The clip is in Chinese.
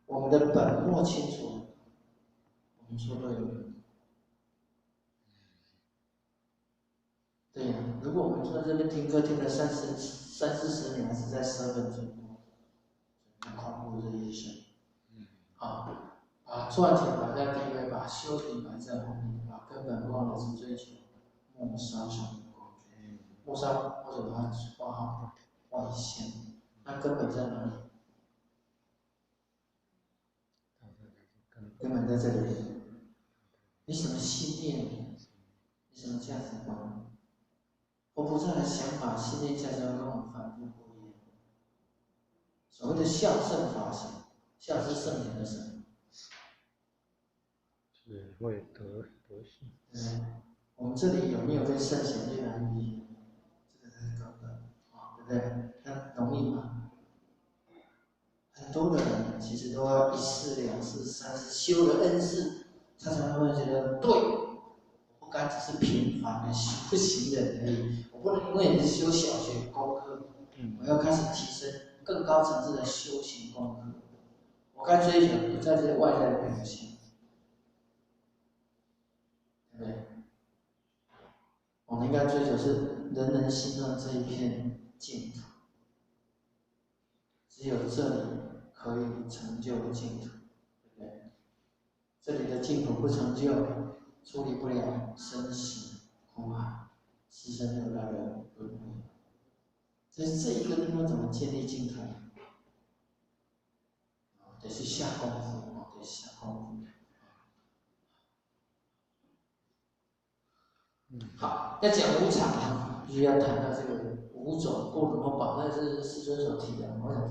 我们的本末清楚，我们说对了。对呀，如果我们坐在这边听课听了30-40年，还是在7钟，很恐怖的一生。把赚钱摆在第一位，把修行摆在后面，把根本忘了是追求末杀成的工具。末杀或者把它画好画一线，那根本在哪里？根本在这里。你什么信念？你什么价值观？我菩萨的想法、信念、价值观跟我们反复不一样。所谓的孝圣法行，孝是圣贤的圣。智慧德性。我们这里有没有跟圣贤越来越一样？这个才是高的，对不对？那容易吗？很多的人其实都要1世、2世、3世修了N世，他才慢慢觉得对，我不该只是平凡的修行人而已，我不能因为你是修小学功课，我要开始提升更高层次的修行功课。我该追求不在这些外在的表现，对不对？我们应该追求是人人心中这一片净土，只有这里可以成就净土，对不对？这里的净土不成就，处理不了生死苦海、自身六道的轮回。所以这一个地方怎么建立净土？得去下功夫，得下功夫。好，要讲无常，必须要谈到这个5种不能够保，那是世尊所提的。我想